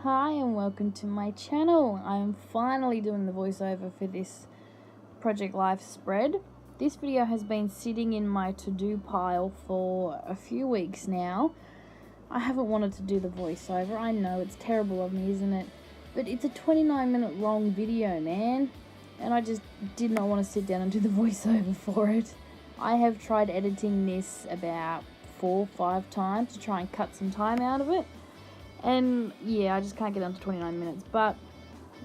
Hi and welcome to my channel. I am finally doing the voiceover for this Project Life spread. This video has been sitting in my to-do pile for a few weeks now. I haven't wanted to do the voiceover. I know it's terrible of me, isn't it? But it's a 29-minute long video, man. And I just did not want to sit down and do the voiceover for it. I have tried editing this about 4 or 5 times to try and cut some time out of it. And yeah, I just can't get down to 29 minutes. But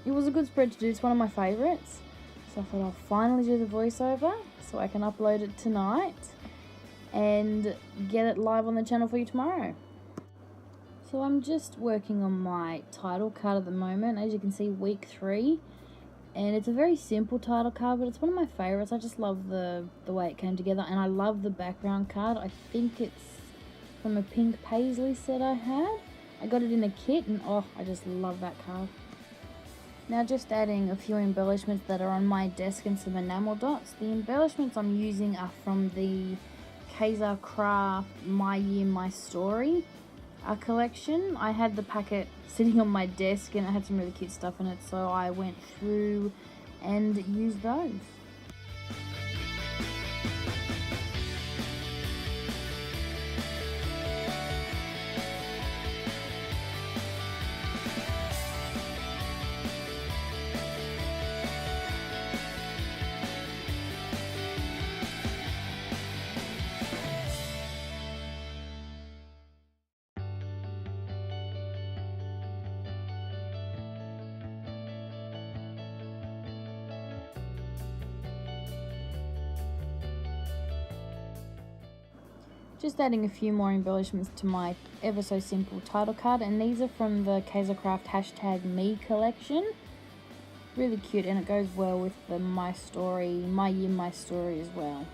it was a good spread to do. It's one of my favourites. So I thought I'll finally do the voiceover so I can upload it tonight and get it live on the channel for you tomorrow. So I'm just working on my title card at the moment. As you can see, week 3. And it's a very simple title card, but it's one of my favourites. I just love the way it came together. And I love the background card. I think it's from a pink paisley set I had. I got it in a kit and oh, I just love that card. Now just adding a few embellishments that are on my desk and some enamel dots. The embellishments I'm using are from the Kaiser Craft My Year, My Story collection. I had the packet sitting on my desk and it had some really cute stuff in it, so I went through and used those. Just adding a few more embellishments to my ever so simple title card, and these are from the Kaiser Craft #me collection. Really cute, and it goes well with the My Year, My Story as well.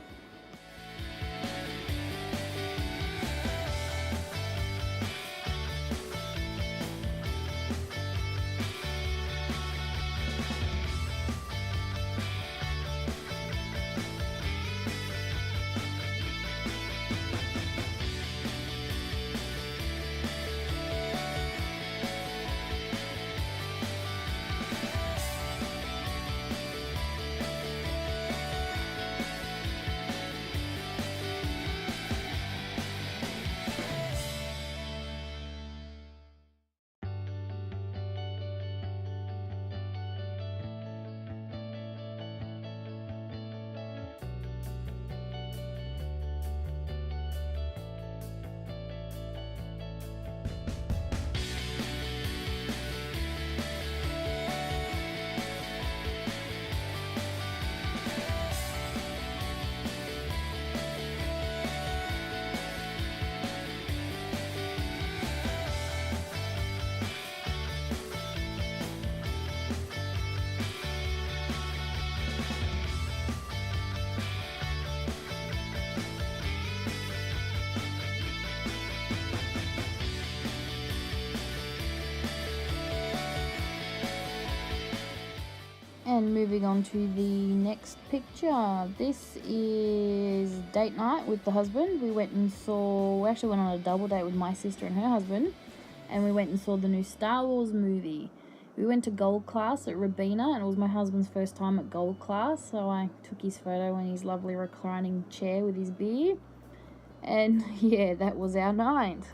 And moving on to the next picture. This is date night with the husband. We actually went on a double date with my sister and her husband, and we went and saw the new Star Wars movie. We went to Gold Class at Robina, and it was my husband's first time at Gold Class, so I took his photo in his lovely reclining chair with his beer. And yeah, that was our night.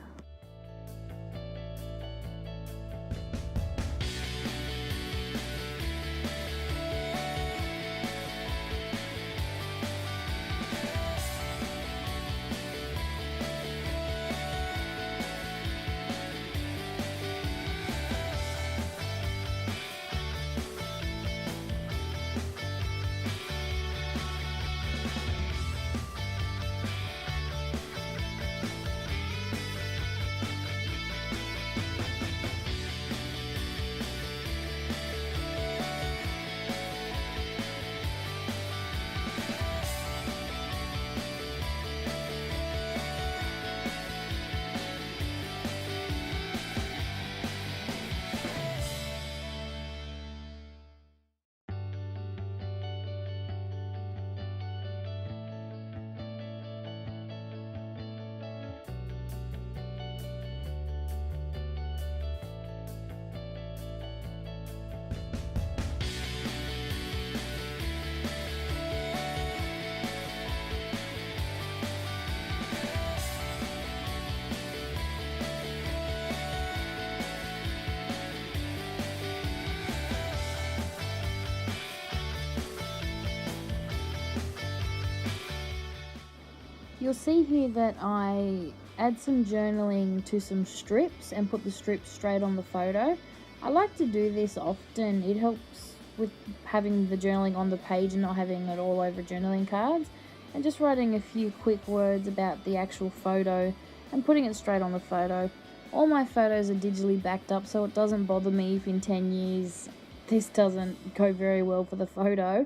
You'll see here that I add some journaling to some strips and put the strips straight on the photo. I like to do this often. It helps with having the journaling on the page and not having it all over journaling cards, and just writing a few quick words about the actual photo and putting it straight on the photo. All my photos are digitally backed up, so it doesn't bother me if in 10 years this doesn't go very well for the photo.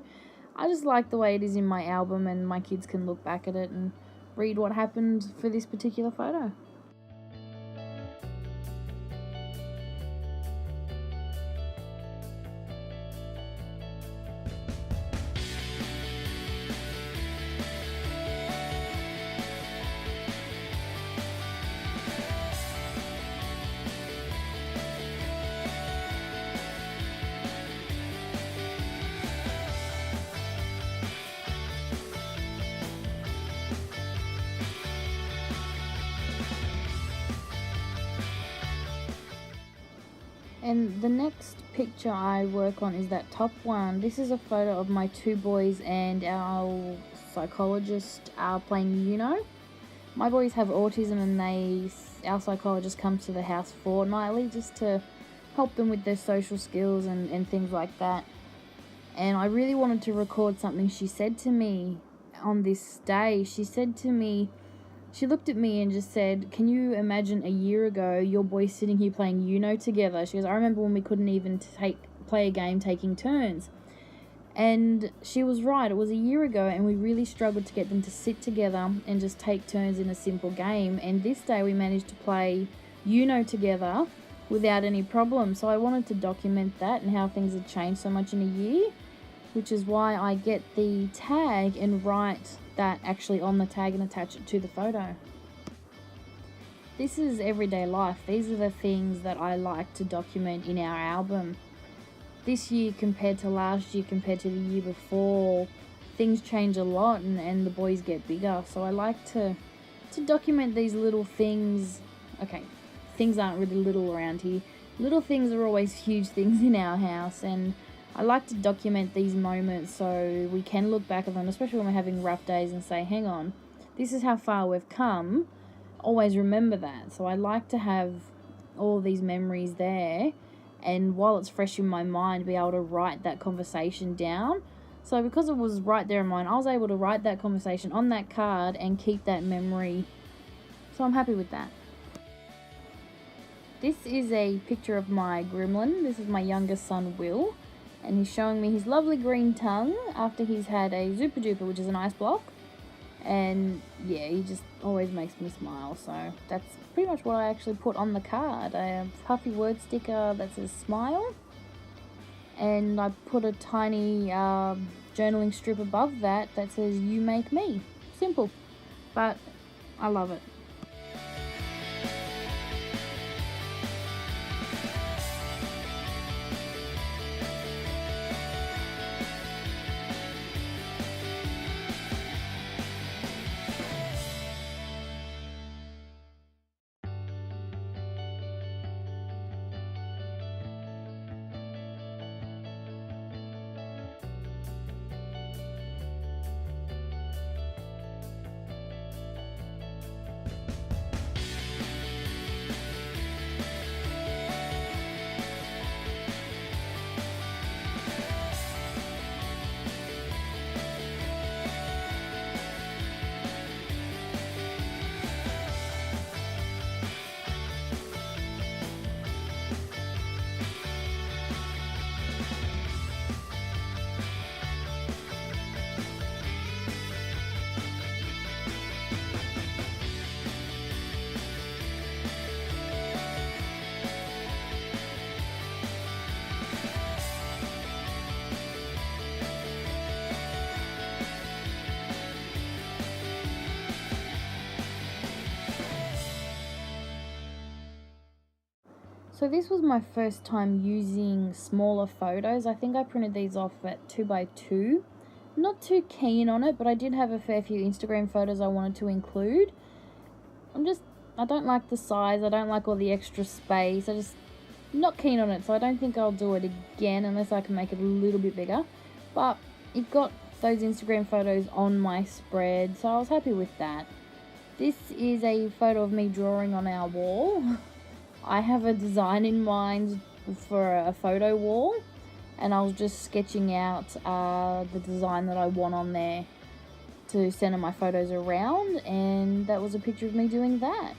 I just like the way it is in my album, and my kids can look back at it and read what happened for this particular photo. And the next picture I work on is that top one. This is a photo of my two boys and our psychologist playing Uno. My boys have autism, and our psychologist comes to the house fortnightly just to help them with their social skills and things like that. And I really wanted to record something she said to me on this day. She looked at me and just said, "Can you imagine a year ago your boys sitting here playing Uno together?" She goes, "I remember when we couldn't even play a game taking turns." And she was right. It was a year ago, and we really struggled to get them to sit together and just take turns in a simple game. And this day we managed to play Uno together without any problem. So I wanted to document that and how things had changed so much in a year, which is why I get the tag and write that actually on the tag and attach it to the photo. This is everyday life. These are the things that I like to document in our album. This year compared to last year, compared to the year before, things change a lot, and the boys get bigger. So I like to document these little things. Okay, things aren't really little around here. Little things are always huge things in our house, and I like to document these moments so we can look back at them, especially when we're having rough days, and say, hang on, this is how far we've come. Always remember that. So I like to have all these memories there, and while it's fresh in my mind, be able to write that conversation down. So because it was right there in mine, I was able to write that conversation on that card and keep that memory. So I'm happy with that. This is a picture of my gremlin. This is my youngest son, Will. And he's showing me his lovely green tongue after he's had a Zupa Duper, which is an ice block. And yeah, he just always makes me smile. So that's pretty much what I actually put on the card. A puffy word sticker that says smile. And I put a tiny journaling strip above that says you make me. Simple, but I love it. So this was my first time using smaller photos. I think I printed these off at 2x2. Not too keen on it, but I did have a fair few Instagram photos I wanted to include. I don't like the size, I don't like all the extra space, I just not keen on it, so I don't think I'll do it again unless I can make it a little bit bigger. But it got those Instagram photos on my spread, so I was happy with that. This is a photo of me drawing on our wall. I have a design in mind for a photo wall, and I was just sketching out the design that I want on there to center my photos around, and that was a picture of me doing that.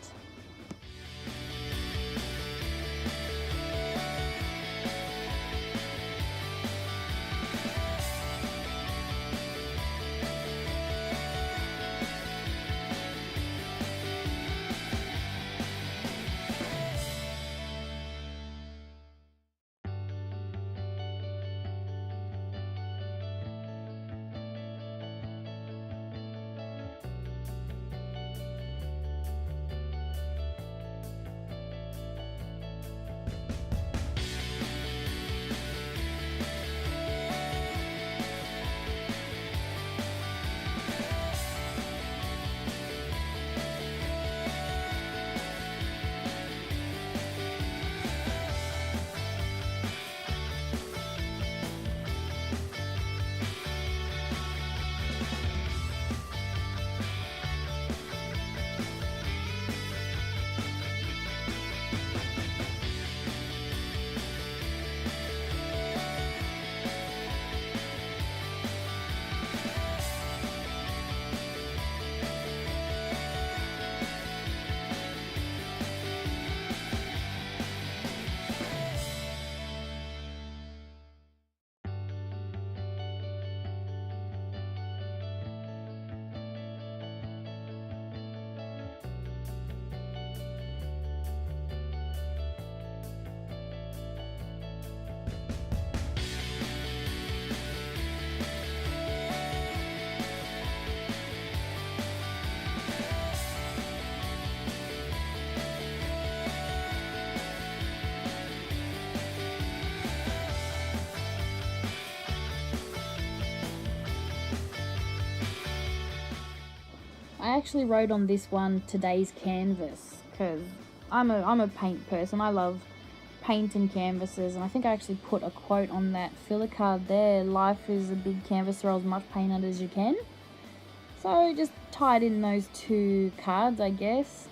I actually wrote on this one today's canvas because I'm a paint person. I love paint and canvases, and I think I actually put a quote on that filler card there. Life is a big canvas, throw as much paint on it as you can. So just tied in those two cards, I guess.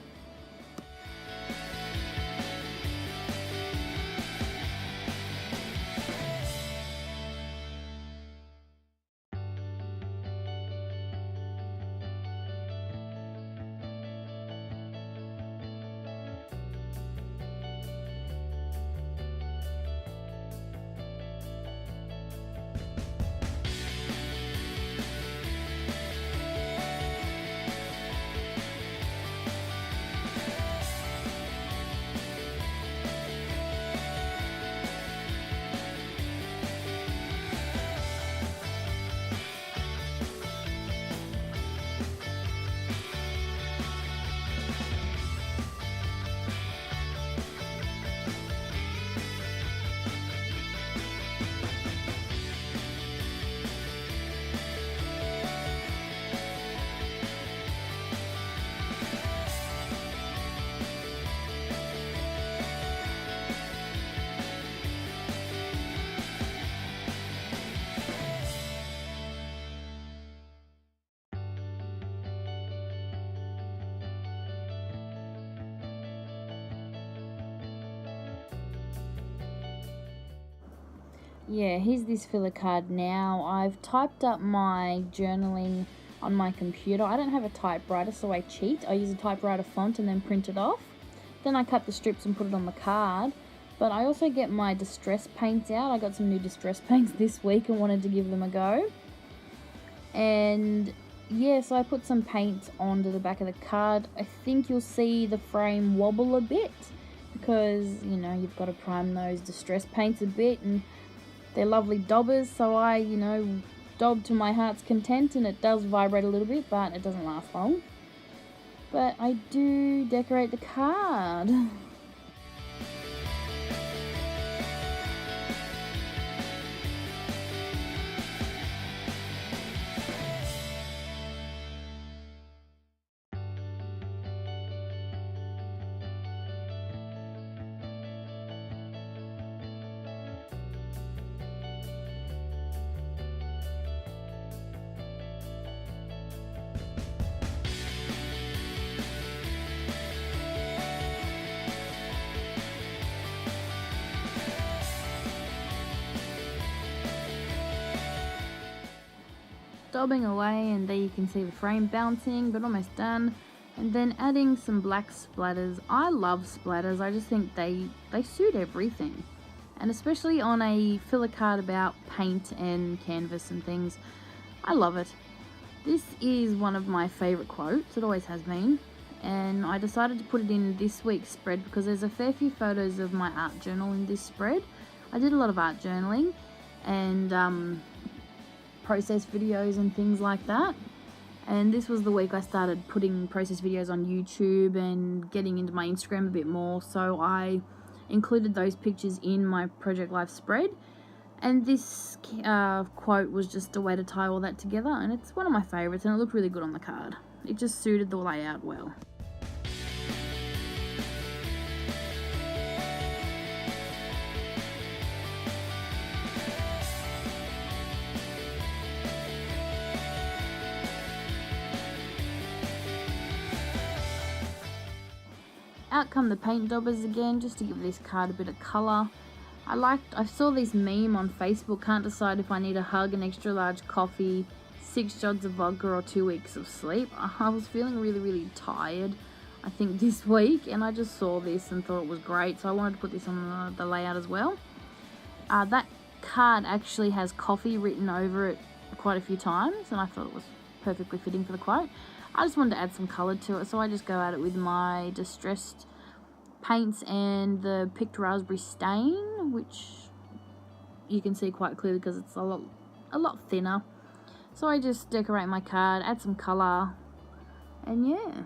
Yeah, here's this filler card now. I've typed up my journaling on my computer. I don't have a typewriter, so I cheat. I use a typewriter font and then print it off. Then I cut the strips and put it on the card. But I also get my distress paints out. I got some new distress paints this week and wanted to give them a go. And yeah, so I put some paint onto the back of the card. I think you'll see the frame wobble a bit because, you know, you've got to prime those distress paints a bit, and they're lovely daubers, so I, daub to my heart's content, and it does vibrate a little bit, but it doesn't last long. But I do decorate the card. daubing away, and there you can see the frame bouncing, but almost done. And then adding some black splatters. I love splatters. I just think they suit everything. And especially on a filler card about paint and canvas and things. I love it. This is one of my favourite quotes. It always has been. And I decided to put it in this week's spread because there's a fair few photos of my art journal in this spread. I did a lot of art journaling and process videos and things like that. And this was the week I started putting process videos on YouTube and getting into my Instagram a bit more. So I included those pictures in my Project Life spread. And this quote was just a way to tie all that together. And it's one of my favourites, and it looked really good on the card. It just suited the layout well. Out come the paint daubers again, just to give this card a bit of colour. I saw this meme on Facebook, can't decide if I need a hug, an extra large coffee, 6 shots of vodka or 2 weeks of sleep. I was feeling really tired, I think, this week, and I just saw this and thought it was great, so I wanted to put this on the layout as well. That card actually has coffee written over it quite a few times, and I thought it was perfectly fitting for the quote. I just wanted to add some colour to it, so I just go at it with my distressed paints and the picked raspberry stain, which you can see quite clearly because it's a lot thinner. So I just decorate my card, add some colour, and yeah.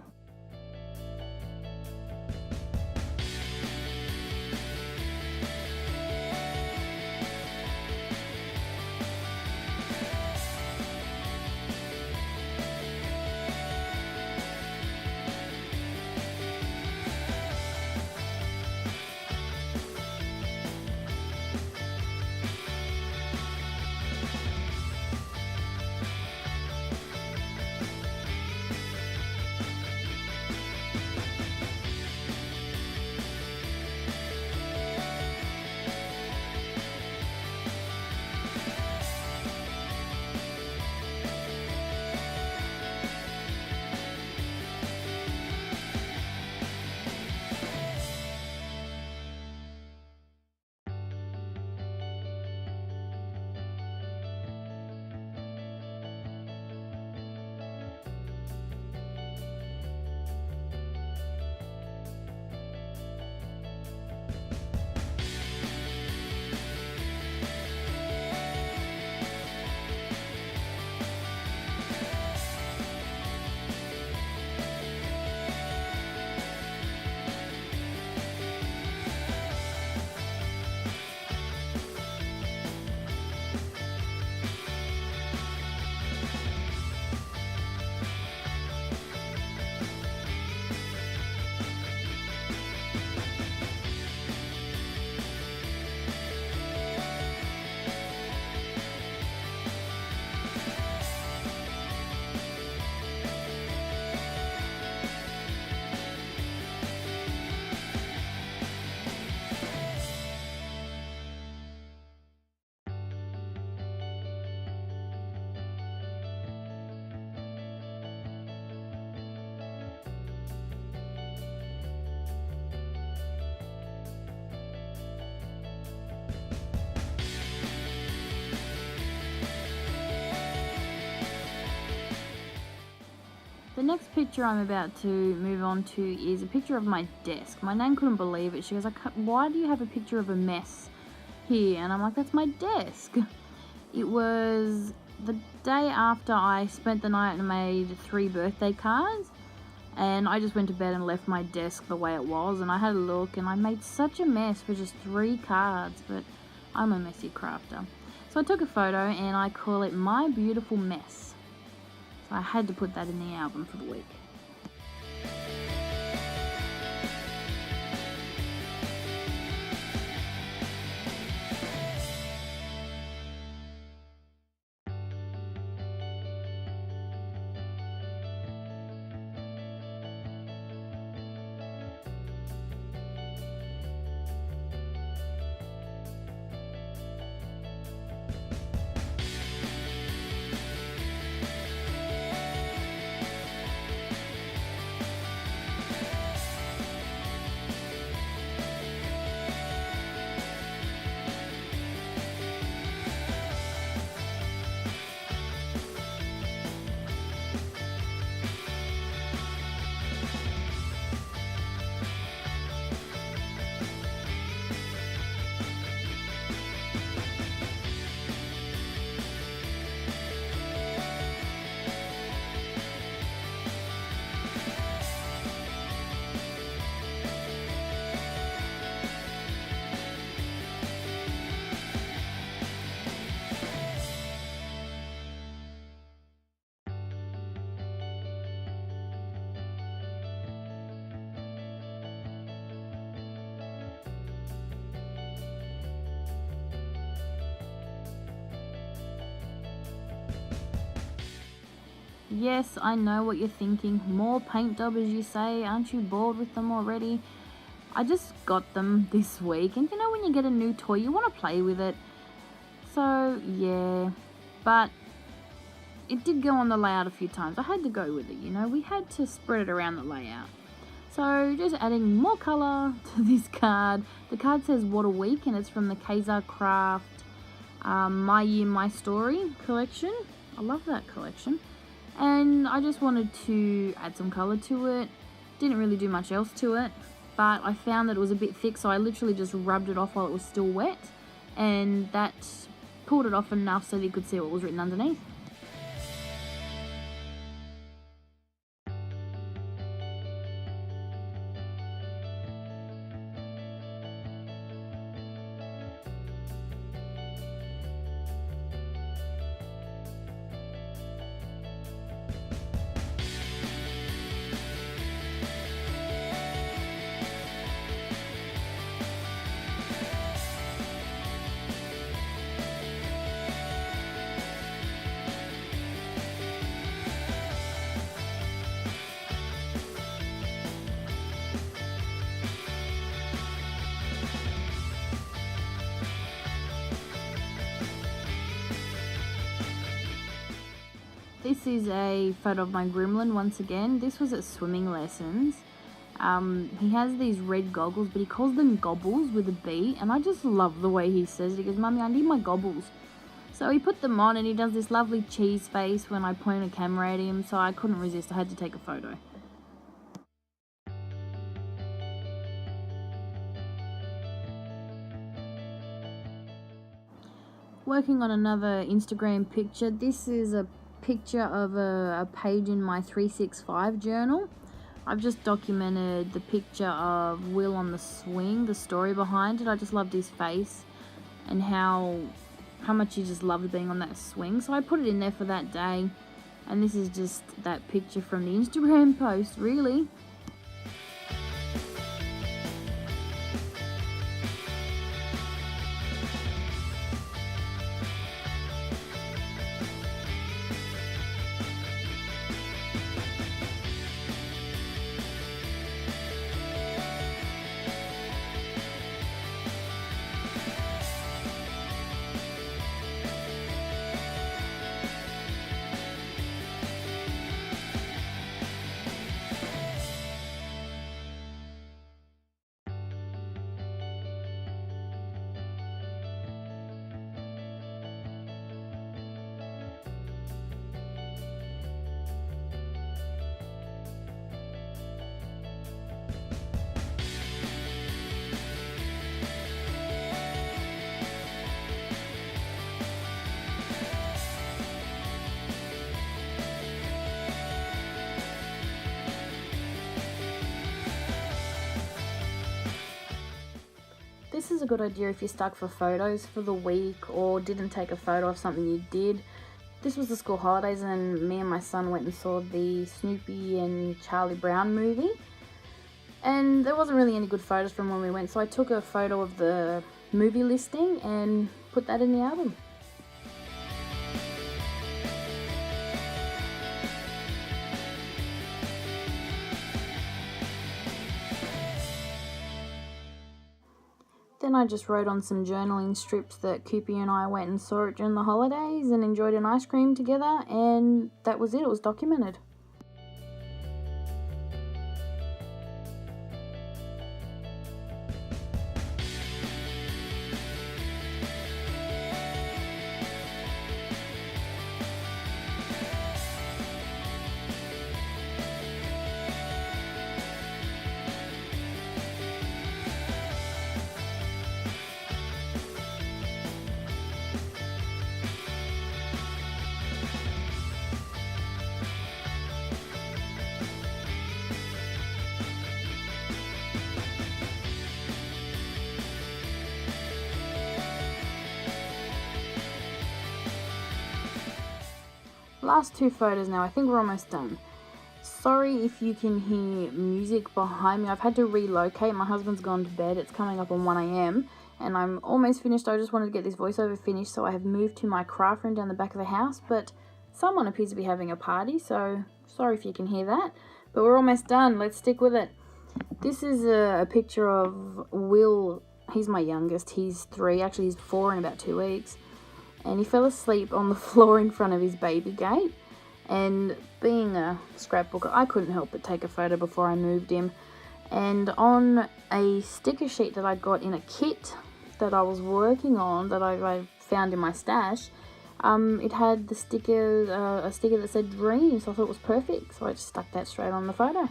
The next picture I'm about to move on to is a picture of my desk. My nan couldn't believe it. She goes, why do you have a picture of a mess here? And I'm like, that's my desk. It was the day after I spent the night and made 3 birthday cards. And I just went to bed and left my desk the way it was. And I had a look and I made such a mess for just 3 cards. But I'm a messy crafter. So I took a photo and I call it My Beautiful Mess. I had to put that in the album for the week. Yes, I know what you're thinking. More paint daubers, you say? Aren't you bored with them already? I just got them this week, and you know when you get a new toy, you want to play with it. So, yeah. But it did go on the layout a few times. I had to go with it, you know. We had to spread it around the layout. So, just adding more colour to this card. The card says What a Week, and it's from the Kaiser Craft My Year, My Story collection. I love that collection. And I just wanted to add some colour to it. Didn't really do much else to it, but I found that it was a bit thick, so I literally just rubbed it off while it was still wet, and that pulled it off enough so that you could see what was written underneath. This is a photo of my gremlin once again. This was at swimming lessons. He has these red goggles, but he calls them gobbles with a B, and I just love the way he says it. He goes, "Mummy, I need my gobbles." So he put them on, and he does this lovely cheese face when I point a camera at him, so I couldn't resist. I had to take a photo. Working on another Instagram picture. This is a picture of a page in my 365 journal. I've just documented the picture of Will on the swing, the story behind it. I just loved his face and how much he just loved being on that swing. So I put it in there for that day. And this is just that picture from the Instagram post, really. This is a good idea if you're stuck for photos for the week or didn't take a photo of something you did. This was the school holidays and me and my son went and saw the Snoopy and Charlie Brown movie. And there wasn't really any good photos from when we went, so I took a photo of the movie listing and put that in the album. Then I just wrote on some journaling strips that Coopy and I went and saw it during the holidays and enjoyed an ice cream together, and that was it. It was documented. Last two photos now. I think we're almost done. Sorry if you can hear music behind me. I've had to relocate. My husband's gone to bed. It's coming up on 1 a.m. and I'm almost finished. I just wanted to get this voiceover finished, so I have moved to my craft room down the back of the house, but Someone appears to be having a party, so sorry if you can hear that. But we're almost done. Let's stick with it. This is a picture of Will. He's my youngest. He's 3. Actually, he's 4 in about 2 weeks. And he fell asleep on the floor in front of his baby gate. And being a scrapbooker, I couldn't help but take a photo before I moved him. And on a sticker sheet that I got in a kit that I was working on, that I found in my stash, it had the sticker, a sticker that said dream, so I thought it was perfect. So I just stuck that straight on the photo.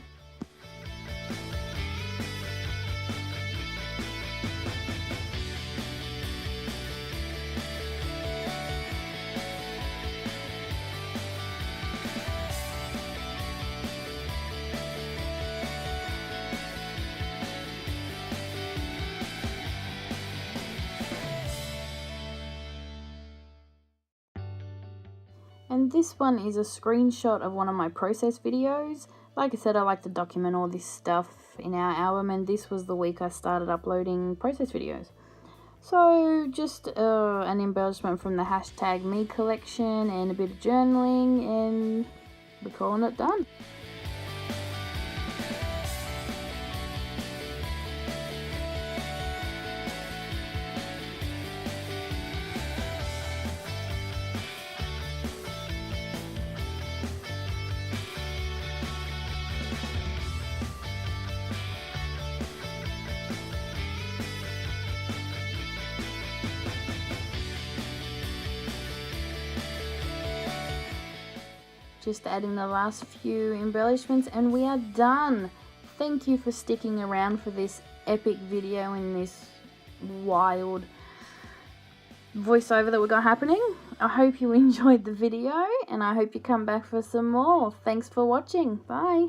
And this one is a screenshot of one of my process videos. Like I said, I like to document all this stuff in our album, and this was the week I started uploading process videos. So just an embellishment from the hashtag me collection and a bit of journaling, and we're calling it done. Just adding the last few embellishments and we are done. Thank you for sticking around for this epic video in this wild voiceover that we got happening. I hope you enjoyed the video and I hope you come back for some more. Thanks for watching. Bye.